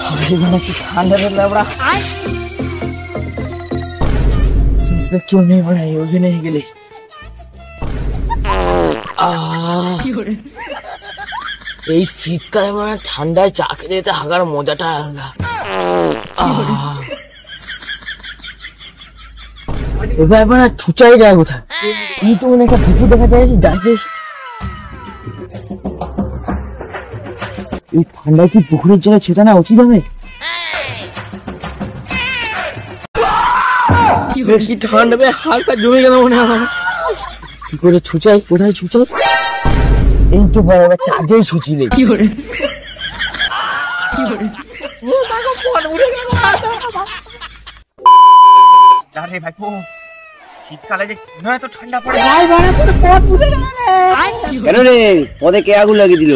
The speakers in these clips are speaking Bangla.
ঠান্ডা লেবড়া क्यों नहीं बनाई वो भी नहीं गली এই শীতকালে মানে ঠান্ডায় চা খেতে হাগার মজাটা আলাদা। এবার মানে ছুচাই যায় কোথায় তুই তো মানে একটা পুকুর দেখা যায় যাচ্ছিস এই ঠান্ডায় কি পুকুরের জায়গায় ছেটা না উচিত হবে? বেশি ঠান্ডা হালকা জমে গেল মনে হয় কি করে ছুচাই কোথায় ছুচাই এই তো চাঁদের ছুচি নেই কি করে শীতকালে যে নয় তো ঠান্ডা পড়ে কেন রে পদে কে আগুন লাগিয়ে দিল?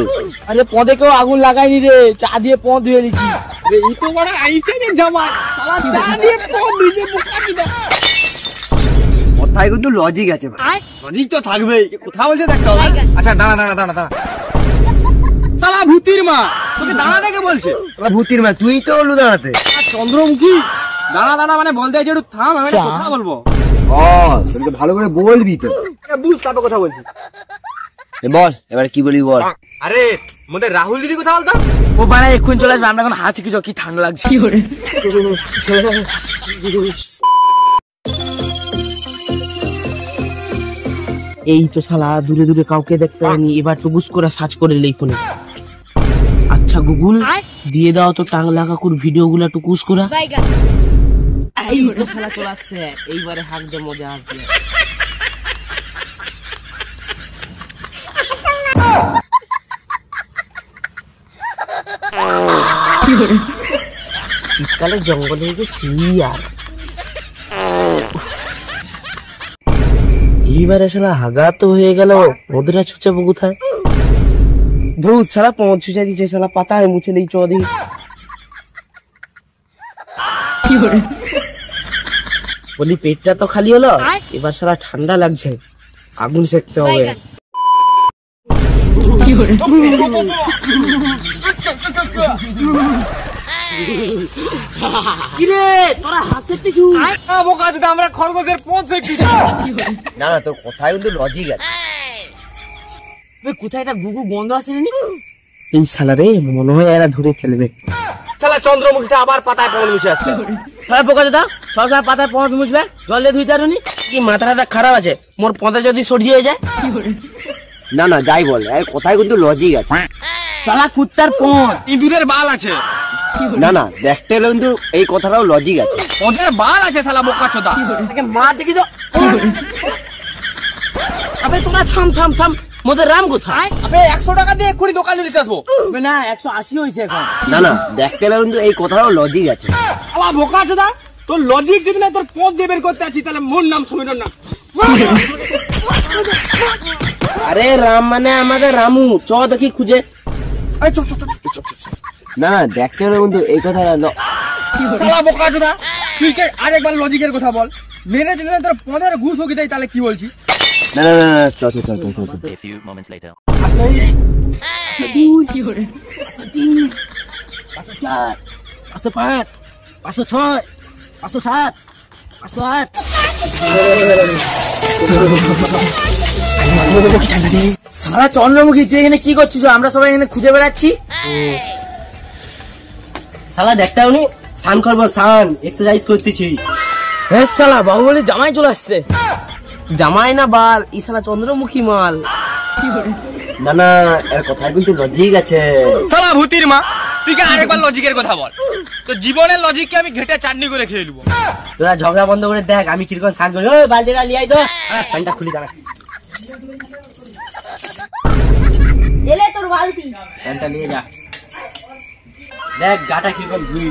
আরে পদে কেউ আগুন লাগাইনি রে, চা দিয়ে পদ ধুয়ে দিচ্ছি। এই তো বড় আইসক্রিম জামা সালা চা দিয়ে পদ দিয়েছে বোকা। কথায় কিন্তু লজিক আছে ভাই, লজিক তো থাকবেই। কোথা বলছে দেখতে হবে। আচ্ছা দাঁড়া দাঁড়া দাঁড়া দাঁড়া, সালা ভূতির মা তোকে দাঁড়া দেখে বলছে। সালা ভূতির মা তুই তো বললু দাঁড়াতে। চন্দ্রমুখী দাঁড়া দাঁড়া মানে বলতে আছে একটু থাম, আমি কথা বলবো। ও তুই তো ভালো করে বলবি তো, বুঝ তারপর কথা বলছি। বল এবার কি বলবি বল। আরে মোদের রাহুল দিদি কথা বলতো। ও বাড়া এক্ষুনি চলে আসবে, আমরা এখন হাঁচি কিছু কি ঠান্ডা লাগছে। এই তো শালা দূরে দূরে কাউকে দেখতে পাইনি, এবার তো বুঝ করে সার্চ করে দিলেই ফোনে। আচ্ছা গুগল দিয়ে দাও তো টাংলা কাকুর ভিডিও গুলা একটু কুস করা। এই তো শালা চলে আসছে, এইবারে হাঁক দে মজা আসবে। শীতকালে জঙ্গলে গেছি আর এইবারে শালা হাগা তো হয়ে গেল, ওদেরা ছুচাবো কোথায়? ধুর শালা পথ ছুচা দিচ্ছে, শালা পাতায় মুছে দিই চদি। বলি পেটটা তো খালি হলো, এবার শালা ঠান্ডা লাগছে, আগুন সেকতে হবে। আমরা খরগোশের পথ দেখছি। না না তোর কোথায় কিন্তু লজিক আছে। কোথায় একটা গুগু গন্ধ আসেনি? এই শালা রে মনে হয় এরা ধরে ফেলবে। শালা চন্দ্রমুখীটা আবার পাতায় পড়ে মুছে আসছে। শালা পোকা দাদা সবসময় পাতায় পড়ে মুছবে, জল দিয়ে ধুইতে পারুনি কি? মাথাটা খারাপ আছে, মোর পদে যদি সরিয়ে যায়। না না যাই বল, এর কোথায় কিন্তু লজিক আছে। শালা কুত্তার পথ ইঁদুরের বাল আছে। না না দেখতে হলে কিন্তু এই কথাটাও লজিক আছে। ওদের বাল আছে শালা বোকাচোদা। মা দেখি তো। আবে তোরা থাম থাম থাম, মোদের রাম কোথায়? আবে 100 টাকা দিয়ে এক্ষুনি দোকানে নিতে আসবো। না 180 হয়েছে এখন। না না দেখতে হলে কিন্তু এই কথাটাও লজিক আছে। শালা বোকাচোদা তোর লজিক যদি না তোর পথ দিয়ে বের করতে আছি তাহলে মোর নাম শুনিল না। আরে রাম মানে আমাদের রামু, চ দেখি খুঁজে। না না দেখতে হলে কিন্তু এই কথা শালা বোকাচোদা তুই কে আরেকবার লজিকের কথা বল। মেরে যদি তোর পদের ঘুষ হোক দেয় তাহলে কি বলছি? না না না চ চ চ চ চ। A few moments later. আচ্ছা এই কি করে? 3 4 5 6 7 8 সারা চন্দ্রমুখী তুই এখানে কি করছিস? আমরা সবাই এখানে খুঁজে বেড়াচ্ছি। শালা দেখতে হনি স্নান করবো, স্নান এক্সারসাইজ করতেছি। হ্যাঁ শালা বাহুবলী জামাই চলে আসছে। জামাই না বাল, ই শালা চন্দ্রমুখী মাল। না না এর কথায় কিন্তু লজিক আছে। শালা ভূতির মা তুই কে আরেকবার লজিকের কথা বল। তো জীবনের লজিককে আমি ঘেটে চাটনি করে খেয়ে নেবো। তোরা ঝগড়া বন্ধ করে দেখ আমি কিরকম স্নান করি। ওই বালতিটা লিয়ে আই তো, প্যান্টটা খুলি দাঁড়া। এলে তোর বালতি, প্যান্টটা নিয়ে যা, দেখ গাটা কিরকম ধুই।